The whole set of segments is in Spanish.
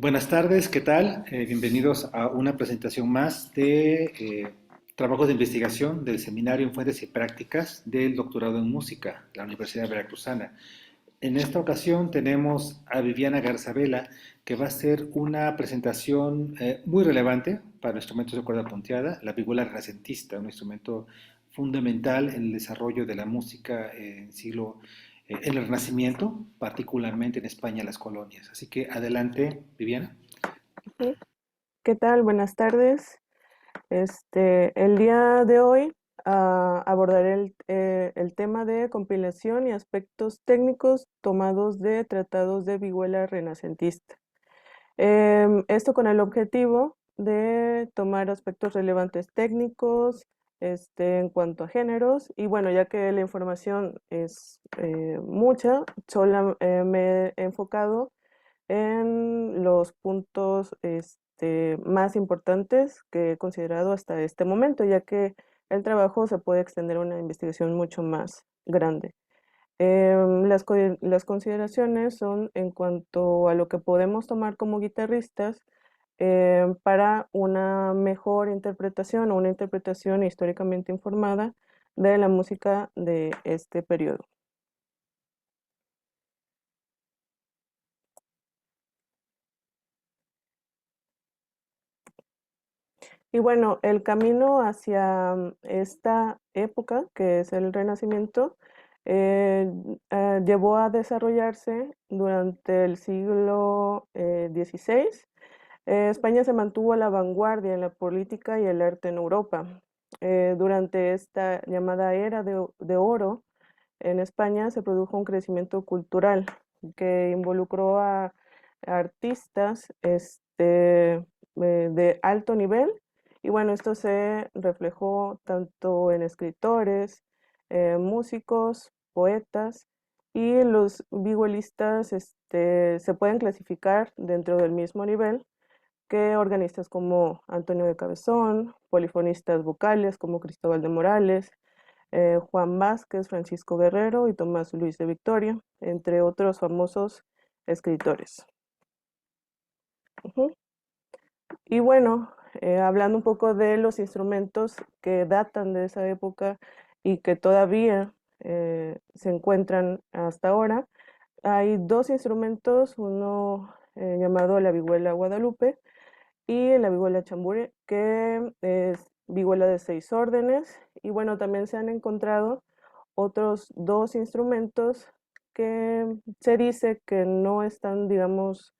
Buenas tardes, ¿qué tal? Bienvenidos a una presentación más de trabajos de investigación del Seminario en Fuentes y Prácticas del Doctorado en Música, de la Universidad Veracruzana. En esta ocasión tenemos a Viviana Garzabela, que va a hacer una presentación muy relevante para instrumentos de cuerda punteada, la vihuela renacentista, un instrumento fundamental en el desarrollo de la música en el Renacimiento, particularmente en España, las colonias. Así que adelante, Viviana. Ujú. ¿Qué tal? Buenas tardes. El día de hoy abordaré el tema de compilación y aspectos técnicos tomados de tratados de vihuela renacentista. Esto con el objetivo de tomar aspectos relevantes técnicos, en cuanto a géneros, y bueno, ya que la información es mucha, me he enfocado en los puntos más importantes que he considerado hasta este momento, ya que el trabajo se puede extender a una investigación mucho más grande. Las consideraciones son en cuanto a lo que podemos tomar como guitarristas para una mejor interpretación o una interpretación históricamente informada de la música de este periodo. Y bueno, el camino hacia esta época, que es el Renacimiento, llevó a desarrollarse durante el siglo XVI. España se mantuvo a la vanguardia en la política y el arte en Europa. Durante esta llamada era de oro, en España se produjo un crecimiento cultural que involucró a artistas de alto nivel, y bueno, esto se reflejó tanto en escritores, músicos, poetas, y los vihuelistas se pueden clasificar dentro del mismo nivel que organistas como Antonio de Cabezón, polifonistas vocales como Cristóbal de Morales, Juan Vázquez, Francisco Guerrero y Tomás Luis de Victoria, entre otros famosos escritores. Ujú. Y bueno, hablando un poco de los instrumentos que datan de esa época y que todavía se encuentran hasta ahora, hay dos instrumentos, uno llamado la vihuela Guadalupe y la vihuela Chambure, que es vihuela de 6 órdenes. Y bueno, también se han encontrado otros dos instrumentos que se dice que no están, digamos,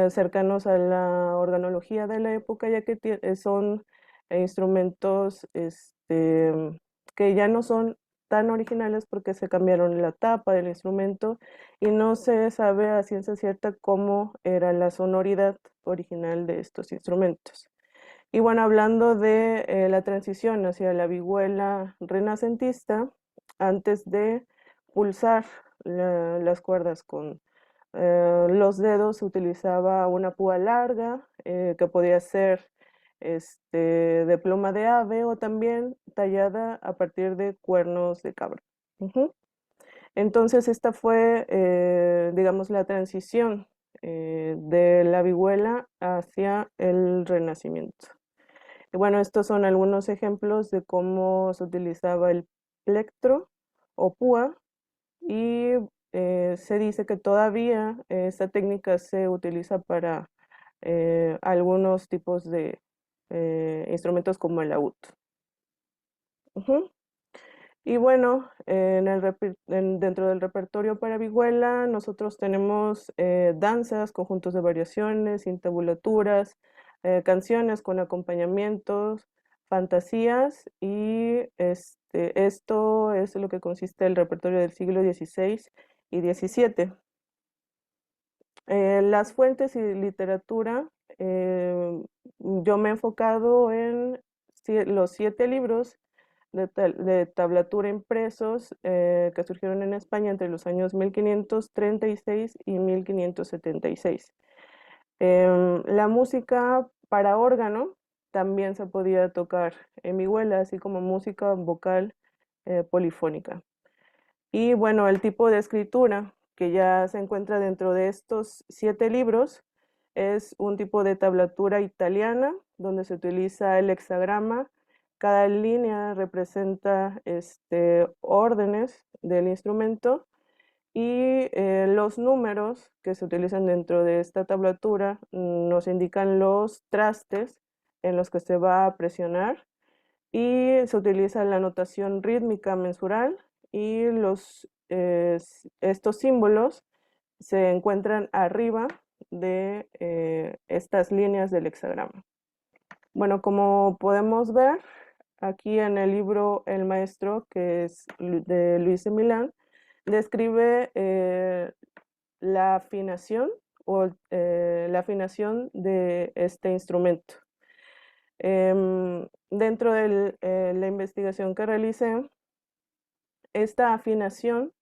cercanos a la organología de la época, ya que son instrumentos que ya no son tan originales porque se cambiaron la tapa del instrumento y no se sabe a ciencia cierta cómo era la sonoridad original de estos instrumentos. Y bueno, hablando de la transición hacia la vihuela renacentista, antes de pulsar las cuerdas con los dedos, se utilizaba una púa larga que podía ser de pluma de ave o también tallada a partir de cuernos de cabra. Ujú. Entonces esta fue, digamos, la transición de la vihuela hacia el Renacimiento. Y bueno, estos son algunos ejemplos de cómo se utilizaba el plectro o púa, y se dice que todavía esta técnica se utiliza para algunos tipos de instrumentos como el laúd. Ujú. Y bueno, dentro del repertorio para vihuela, nosotros tenemos danzas, conjuntos de variaciones, intabulaturas, canciones con acompañamientos, fantasías, y esto es lo que consiste el repertorio del siglo XVI y XVII. Las fuentes y literatura, yo me he enfocado en los 7 libros de tablatura impresos que surgieron en España entre los años 1536 y 1576. La música para órgano también se podía tocar en vihuela, así como música vocal polifónica. Y bueno, el tipo de escritura que ya se encuentra dentro de estos 7 libros Es un tipo de tablatura italiana donde se utiliza el hexagrama. Cada línea representa órdenes del instrumento y los números que se utilizan dentro de esta tablatura nos indican los trastes en los que se va a presionar y se utiliza la notación rítmica mensural y estos símbolos se encuentran arriba de estas líneas del hexagrama. Bueno, como podemos ver aquí en el libro El Maestro, que es de Luis de Milán, describe la afinación o la afinación de este instrumento. Dentro de la investigación que realicé, esta afinación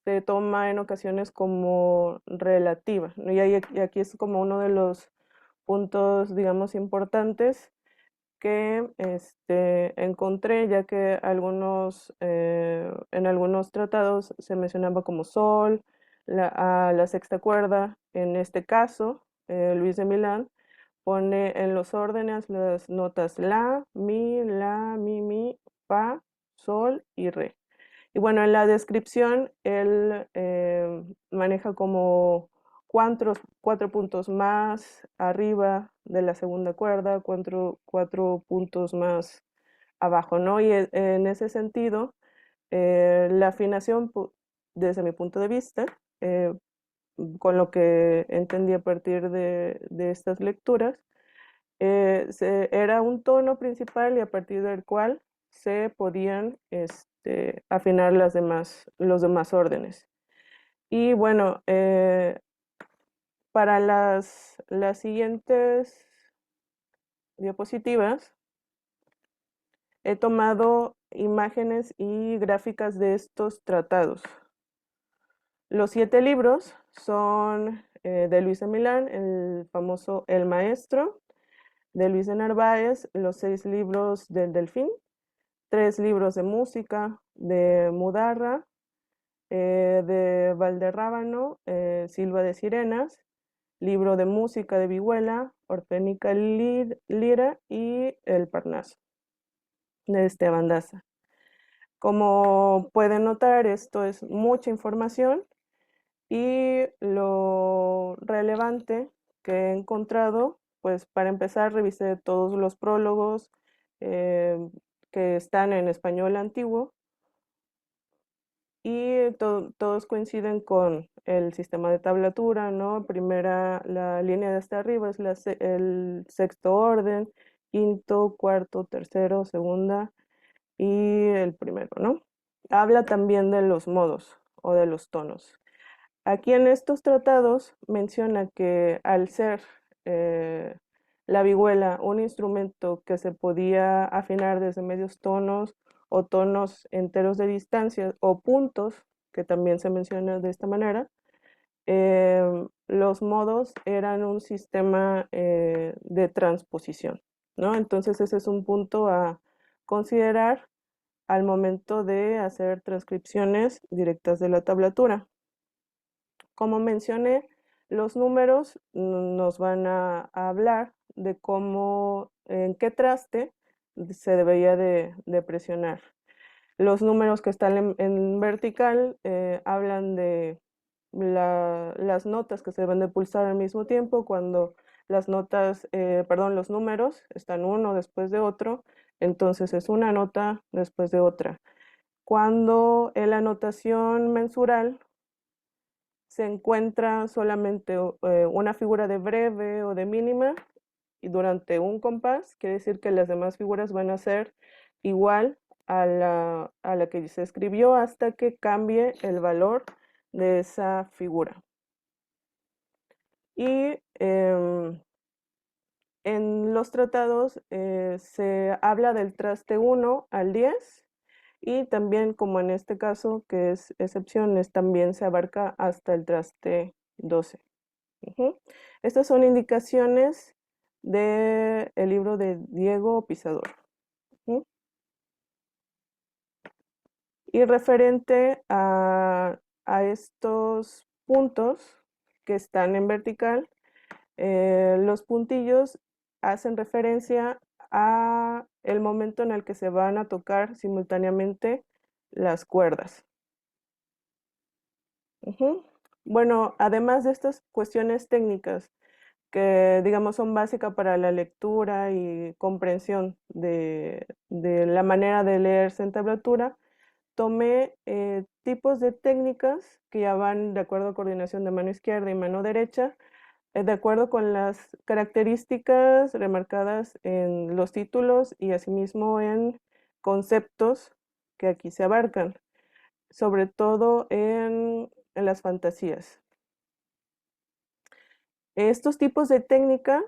se toma en ocasiones como relativa, ¿no? Y aquí es como uno de los puntos, digamos, importantes que encontré, ya que en algunos tratados se mencionaba como sol, a la sexta cuerda. En este caso, Luis de Milán pone en los órdenes las notas la, mi, fa, sol y re. Y bueno, en la descripción él maneja como cuatro puntos más arriba de la segunda cuerda, cuatro puntos más abajo, ¿no? Y en ese sentido, la afinación, desde mi punto de vista, con lo que entendí a partir de estas lecturas, era un tono principal y a partir del cual se podían afinar los demás órdenes. Y bueno, para las siguientes diapositivas he tomado imágenes y gráficas de estos tratados. Los 7 libros son de Luis de Milán, el famoso El Maestro, de Luis de Narváez, los 6 libros del Delfín, 3 libros de música de Mudarra, de Valderrábano, Silva de Sirenas, libro de música de Vihuela, Orfénica Lira y El Parnaso de Esteban Daza. Como pueden notar, esto es mucha información y lo relevante que he encontrado, pues para empezar revisé todos los prólogos que están en español antiguo y todos coinciden con el sistema de tablatura, ¿no? Primera, la línea de hasta arriba es el sexto orden, quinto, cuarto, tercero, segunda y el primero, ¿no? Habla también de los modos o de los tonos. Aquí en estos tratados menciona que al ser eh, la vihuela un instrumento que se podía afinar desde medios tonos o tonos enteros de distancia o puntos, que también se menciona de esta manera, los modos eran un sistema de transposición, ¿no? Entonces ese es un punto a considerar al momento de hacer transcripciones directas de la tablatura. Como mencioné, los números nos van a hablar de cómo, en qué traste se debería de presionar. Los números que están en vertical hablan de las notas que se deben de pulsar al mismo tiempo cuando los números están uno después de otro, entonces es una nota después de otra. Cuando en la notación mensural se encuentra solamente una figura de breve o de mínima y durante un compás, quiere decir que las demás figuras van a ser igual a la que se escribió hasta que cambie el valor de esa figura. Y en los tratados se habla del traste 1 al 10 y también, como en este caso, que es excepciones, también se abarca hasta el traste 12. Estas son indicaciones del libro de Diego Pisador. Y referente a estos puntos que están en vertical, Los puntillos hacen referencia a el momento en el que se van a tocar simultáneamente las cuerdas. Bueno, además de estas cuestiones técnicas que, digamos, son básicas para la lectura y comprensión de la manera de leerse en tablatura, tomé tipos de técnicas que ya van de acuerdo a coordinación de mano izquierda y mano derecha, de acuerdo con las características remarcadas en los títulos y asimismo en conceptos que aquí se abarcan, sobre todo en las fantasías. Estos tipos de técnicas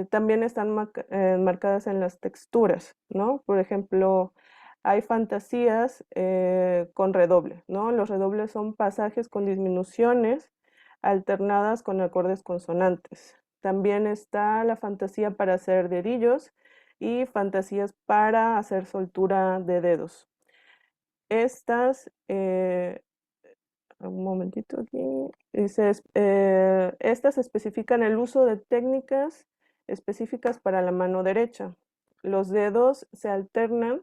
también están marcadas en las texturas, ¿no? Por ejemplo, hay fantasías con redoble, ¿no? Los redobles son pasajes con disminuciones alternadas con acordes consonantes. También está la fantasía para hacer dedillos y fantasías para hacer soltura de dedos. Estas un momentito aquí. Dice, estas especifican el uso de técnicas específicas para la mano derecha. Los dedos se alternan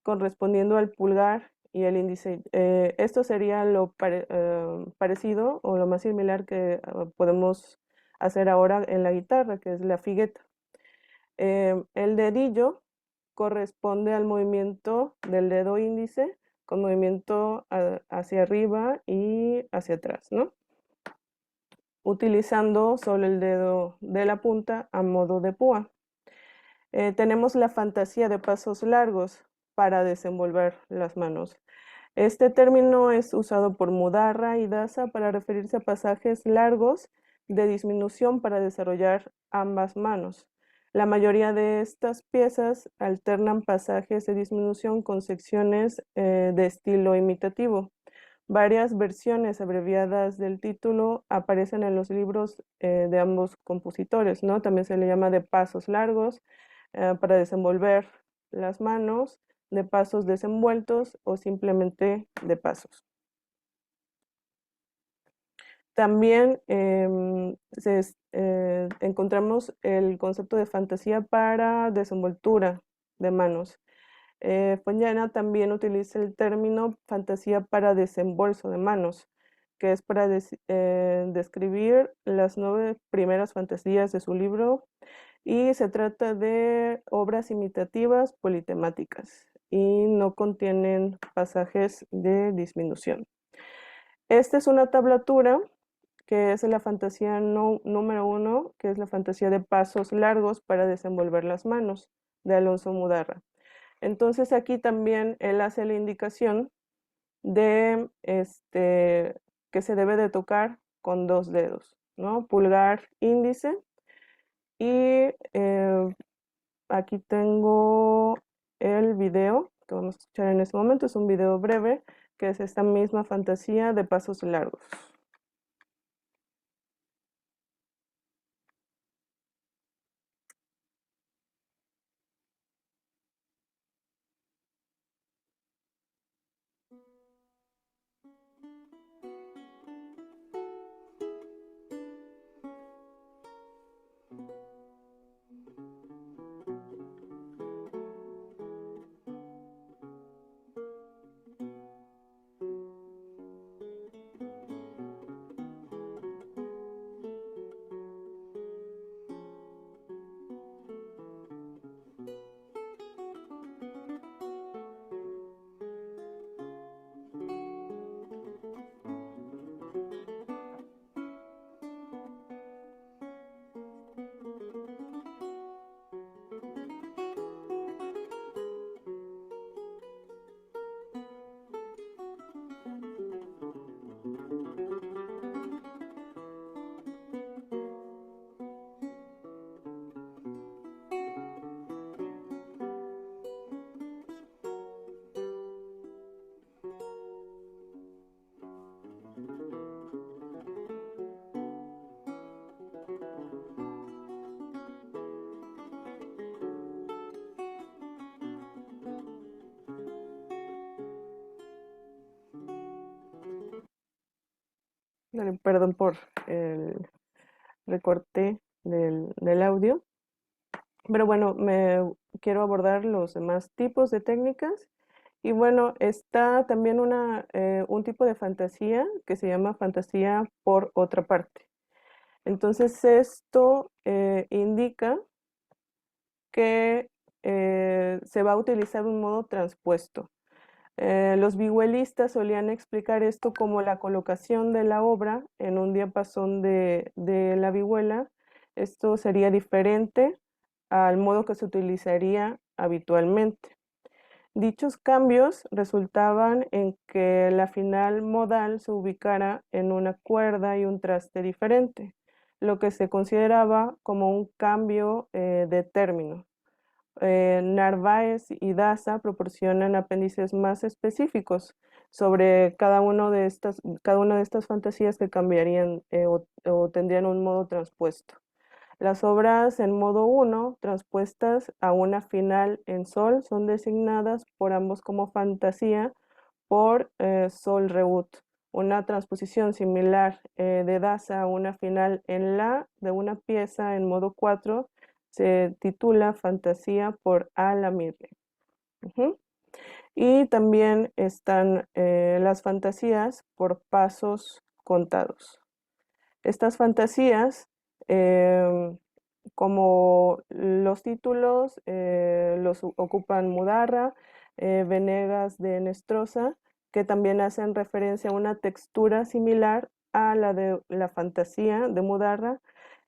correspondiendo al pulgar y el índice. Esto sería lo parecido o lo más similar que podemos hacer ahora en la guitarra, que es la figueta. El dedillo corresponde al movimiento del dedo índice con movimiento hacia arriba y hacia atrás, ¿no? Utilizando solo el dedo de la punta a modo de púa. Tenemos la fantasía de pasos largos para desenvolver las manos. Este término es usado por Mudarra y Daza para referirse a pasajes largos de disminución para desarrollar ambas manos. La mayoría de estas piezas alternan pasajes de disminución con secciones de estilo imitativo. Varias versiones abreviadas del título aparecen en los libros de ambos compositores, ¿no? También se le llama de pasos largos para desenvolver las manos, de pasos desenvueltos o simplemente de pasos. También encontramos el concepto de fantasía para desenvoltura de manos. Fontana también utiliza el término fantasía para desembolso de manos, que es para describir las 9 primeras fantasías de su libro, y se trata de obras imitativas politemáticas y no contienen pasajes de disminución. Esta es una tablatura que es la fantasía número 1, que es la fantasía de pasos largos para desenvolver las manos, de Alonso Mudarra. Entonces aquí también él hace la indicación de que se debe de tocar con 2 dedos, ¿no? Pulgar, índice. Y aquí tengo el video que vamos a escuchar en este momento. Es un video breve que es esta misma fantasía de pasos largos. Perdón por el recorte del audio. Pero bueno, me quiero abordar los demás tipos de técnicas. Y bueno, está también un tipo de fantasía que se llama fantasía por otra parte. Entonces esto indica que se va a utilizar un modo transpuesto. Los vihuelistas solían explicar esto como la colocación de la obra en un diapasón de la vihuela. Esto sería diferente al modo que se utilizaría habitualmente. Dichos cambios resultaban en que la final modal se ubicara en una cuerda y un traste diferente, lo que se consideraba como un cambio de término. Narváez y Daza proporcionan apéndices más específicos sobre cada una de estas fantasías que cambiarían o tendrían un modo transpuesto. Las obras en modo 1, transpuestas a una final en sol, son designadas por ambos como fantasía por sol reut. Una transposición similar de Daza a una final en la de una pieza en modo 4 se titula fantasía por a la Mirle. Y también están las fantasías por pasos contados. Estas fantasías, como los títulos, los ocupan Mudarra, Venegas de Nestrosa, que también hacen referencia a una textura similar a la de la fantasía de Mudarra,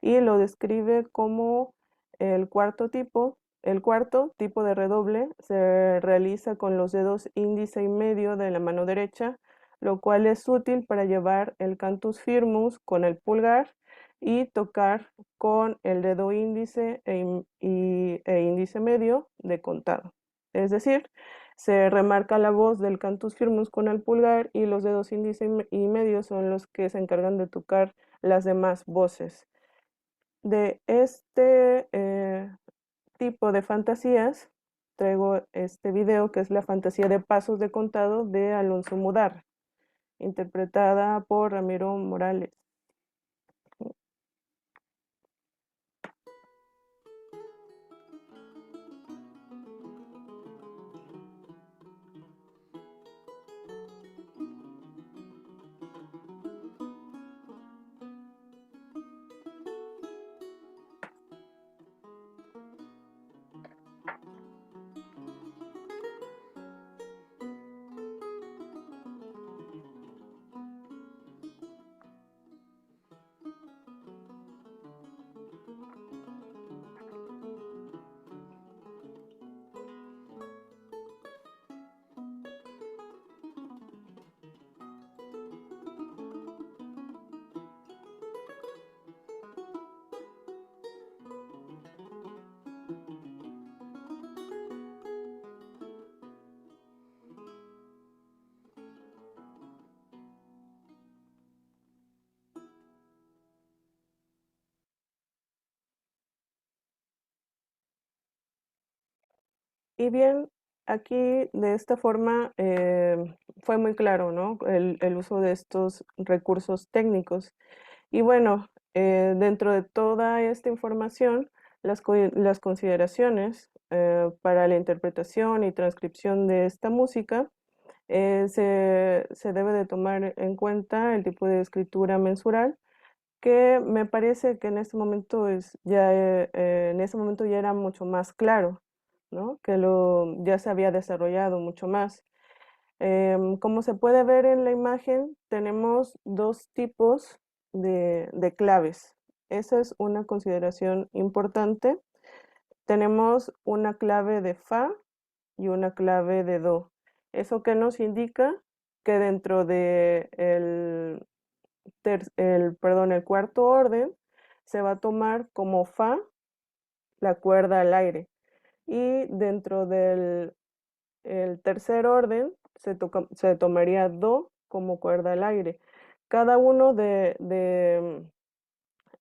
y lo describe como el cuarto tipo. El cuarto tipo de redoble se realiza con los dedos índice y medio de la mano derecha, lo cual es útil para llevar el cantus firmus con el pulgar y tocar con el dedo índice e índice medio de contado. Es decir, se remarca la voz del cantus firmus con el pulgar y los dedos índice y medio son los que se encargan de tocar las demás voces. De este tipo de fantasías traigo este video que es la fantasía de pasos de contado de Alonso Mudarra, interpretada por Ramiro Morales. Y bien, aquí de esta forma fue muy claro, ¿no? El uso de estos recursos técnicos. Y bueno, dentro de toda esta información, las consideraciones para la interpretación y transcripción de esta música, se debe de tomar en cuenta el tipo de escritura mensural, que me parece que en este momento en ese momento ya era mucho más claro, ¿no? Que ya se había desarrollado mucho más. Como se puede ver en la imagen, tenemos dos tipos de claves. Esa es una consideración importante. Tenemos una clave de fa y una clave de do. ¿Eso qué nos indica? Que dentro de el cuarto orden se va a tomar como fa la cuerda al aire, y dentro del tercer orden se tomaría do como cuerda al aire. Cada uno de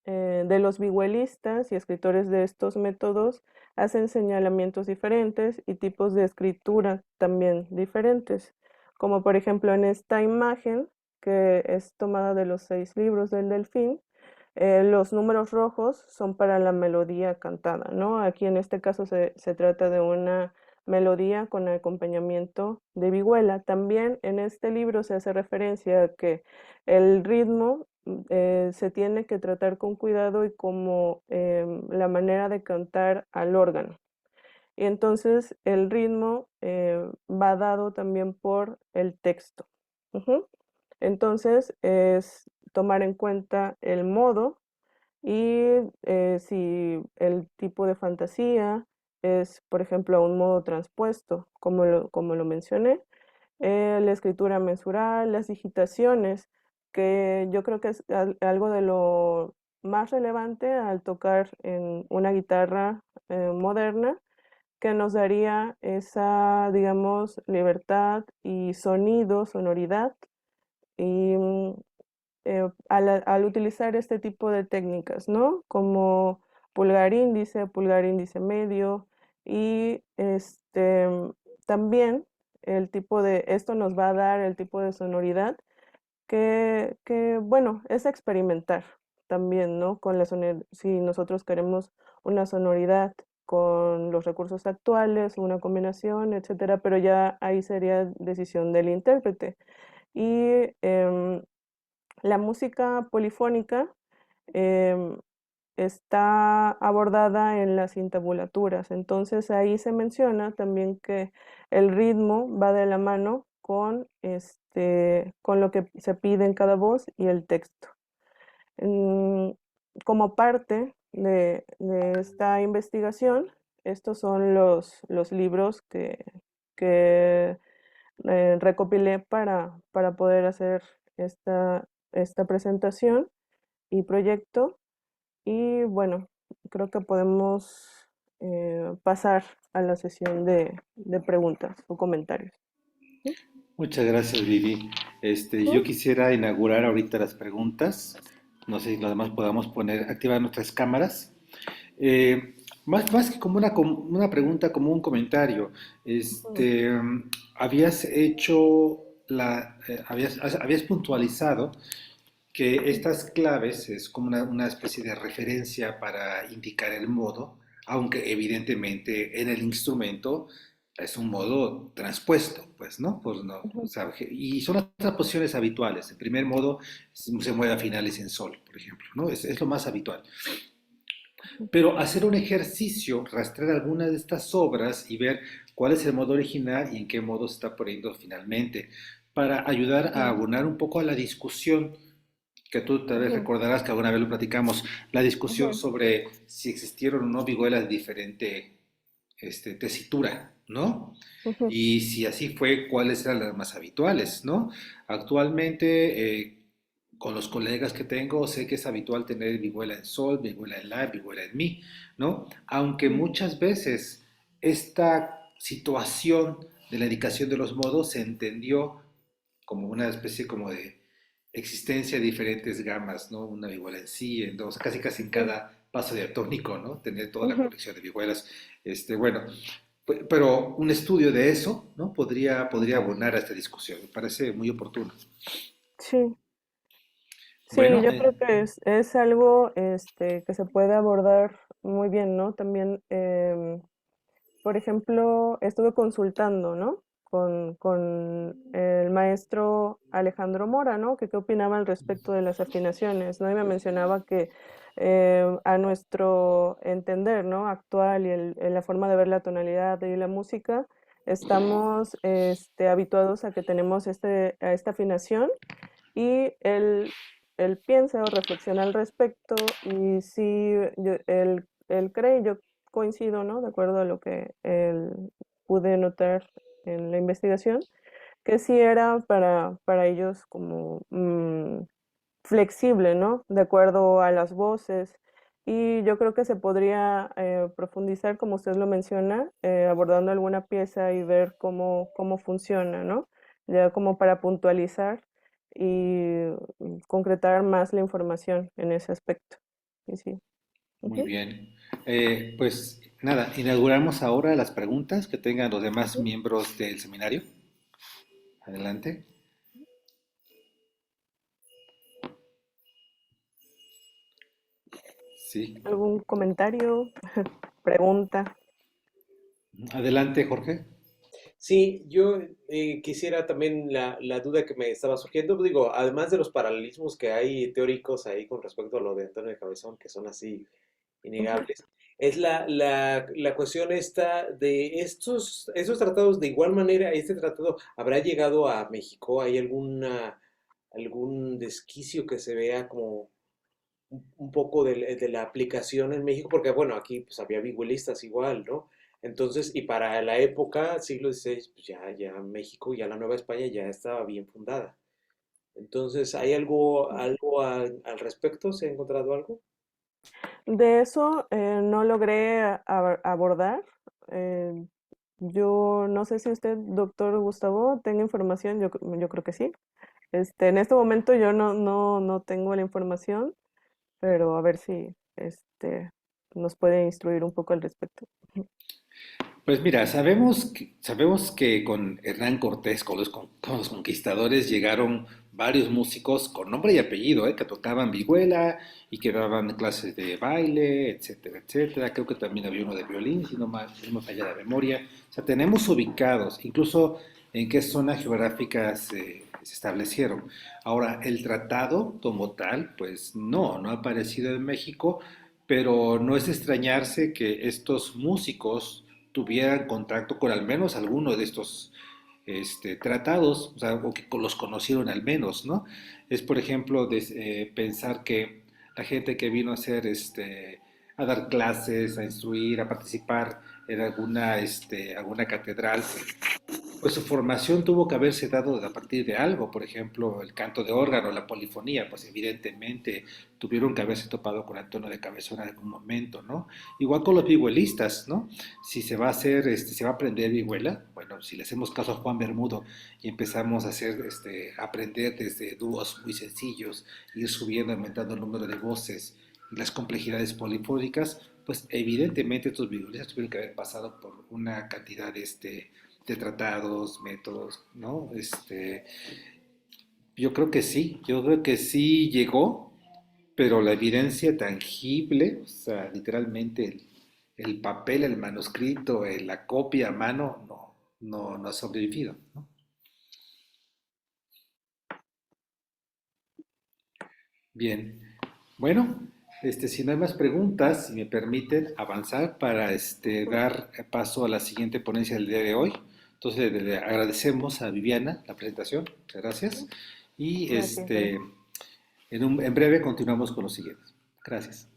los vihuelistas y escritores de estos métodos hacen señalamientos diferentes y tipos de escritura también diferentes, como por ejemplo en esta imagen que es tomada de los 6 libros del Delfín. Los números rojos son para la melodía cantada, ¿no? Aquí en este caso se trata de una melodía con acompañamiento de vihuela. También en este libro se hace referencia a que el ritmo se tiene que tratar con cuidado y como la manera de cantar al órgano. Y entonces el ritmo va dado también por el texto. Ujú. Entonces es tomar en cuenta el modo y si el tipo de fantasía es, por ejemplo, un modo transpuesto, como lo mencioné, la escritura mensural, las digitaciones, que yo creo que es algo de lo más relevante al tocar en una guitarra moderna, que nos daría esa, digamos, libertad y sonido, sonoridad, y al utilizar este tipo de técnicas, ¿no? Como pulgar índice medio, y también esto nos va a dar el tipo de sonoridad bueno, es experimentar también, ¿no? Si nosotros queremos una sonoridad con los recursos actuales, una combinación, etcétera, pero ya ahí sería decisión del intérprete. Y la música polifónica em, está abordada en las intabulaturas. Entonces ahí se menciona también que el ritmo va de la mano con lo que se pide en cada voz y el texto. Mm, Como parte de esta investigación, estos son los libros que recopilé para poder hacer esta presentación y proyecto. Y bueno, creo que podemos pasar a la sesión de preguntas o comentarios. Muchas gracias, Vivi. Yo Ujú, quisiera inaugurar ahorita las preguntas. No sé si los demás podamos activar nuestras cámaras. Más que como una pregunta, como un comentario. ujú, Habías hecho habías puntualizado que estas claves es como una especie de referencia para indicar el modo, aunque evidentemente en el instrumento es un modo transpuesto, pues, ¿no? Pues no, o ujú, sea, y son las posiciones habituales. El primer modo se mueve a finales en sol, por ejemplo, ¿no? Es lo más habitual. ujú, Pero hacer un ejercicio, rastrear algunas de estas obras y ver cuál es el modo original y en qué modo se está poniendo finalmente, para ayudar a ujú, abonar un poco a la discusión que tú tal vez ujú, recordarás que alguna vez lo platicamos, la discusión ujú, sobre si existieron o no vihuelas de diferente tesitura, ¿no? ujú, Y si así fue, cuáles eran las más habituales, ¿no? Actualmente, con los colegas que tengo, sé que es habitual tener vihuela en sol, vihuela en la, vihuela en mi, ¿no? Aunque ujú, muchas veces esta situación de la indicación de los modos se entendió como una especie como de existencia de diferentes gamas, ¿no? Una vihuela en sí, en dos, casi casi en ujú, cada paso diatónico, ¿no? Tener toda la ujú. colección de vihuelas. Bueno, pero un estudio de eso, ¿no? Podría Ujú. abonar a esta discusión. Me parece muy oportuno. Sí, sí, Bueno, yo creo que es algo que se puede abordar muy bien, ¿no? También, por ejemplo, estuve consultando, ¿no? Con el maestro Alejandro Mora, ¿no? Que qué opinaba al respecto de las afinaciones, ¿no? Y me mencionaba que a nuestro entender, ¿no? Actual y la forma de ver la tonalidad y la música, estamos habituados a que tenemos a esta afinación, y él piensa o reflexiona al respecto, y sí, él cree, yo coincido, ¿no? De acuerdo a lo que él pude notar en la investigación, que sí era para ellos como flexible, ¿no? De acuerdo a las voces. Y yo creo que se podría profundizar, como usted lo menciona, abordando alguna pieza y ver cómo funciona, ¿no? Ya como para puntualizar y concretar más la información en ese aspecto. Y sí. muy Ujú, bien. Pues nada, inauguramos ahora las preguntas que tengan los demás ujú. miembros del seminario. Adelante. Sí. ¿Algún comentario, pregunta? Adelante, Jorge. Sí, yo quisiera también la duda que me estaba surgiendo, digo, además de los paralelismos que hay teóricos ahí con respecto a lo de Antonio de Cabezón, que son así Ujú. innegables, es la cuestión esta de esos tratados, de igual manera, este tratado habrá llegado a México. ¿Hay algún desquicio que se vea como un poco de la aplicación en México? Porque bueno, aquí pues había vihuelistas igual, ¿no? Entonces, y para la época, siglo XVI, pues ya México, ya la Nueva España ya estaba bien fundada. Entonces, ¿hay algo al respecto? ¿Se ha encontrado algo? De eso no logré abordar. eh, yo no sé si usted, doctor Gustavo, tenga información, yo creo que sí. En este momento yo no tengo la información, pero a ver si nos puede instruir un poco al respecto. Pues mira, sabemos que con Hernán Cortés, con los conquistadores, llegaron varios músicos con nombre y apellido, que tocaban vihuela y que daban clases de baile, etcétera, etcétera. Creo que también había uno de violín, si no me falla la memoria. O sea, tenemos ubicados, incluso en qué zonas geográficas se establecieron. Ahora, el tratado como tal, pues no ha aparecido en México, pero no es extrañarse que estos músicos tuvieran contacto con al menos alguno de estos tratados, o sea, o que los conocieron al menos, ¿no? Es, por ejemplo, pensar que la gente que vino a hacer, a dar clases, a instruir, a participar en alguna catedral, pues su formación tuvo que haberse dado a partir de algo, por ejemplo, el canto de órgano, la polifonía, pues evidentemente tuvieron que haberse topado con Antonio de Cabezón en algún momento, ¿no? Igual con los vihuelistas, ¿no? Si se va a hacer, se va a aprender vihuela, bueno, si le hacemos caso a Juan Bermudo y empezamos a hacer, aprender desde dúos muy sencillos, ir subiendo, aumentando el número de voces y las complejidades polifónicas, pues evidentemente estos vihuelistas tuvieron que haber pasado por una cantidad de tratados, métodos, ¿no? Yo creo que sí llegó, pero la evidencia tangible, o sea, literalmente el papel, el manuscrito, la copia a mano, no ha sobrevivido, ¿no? Bien, bueno, si no hay más preguntas, si me permiten avanzar para dar paso a la siguiente ponencia del día de hoy. Entonces, le agradecemos a Viviana la presentación, muchas gracias. Y Gracias. en breve continuamos con los siguientes. Gracias.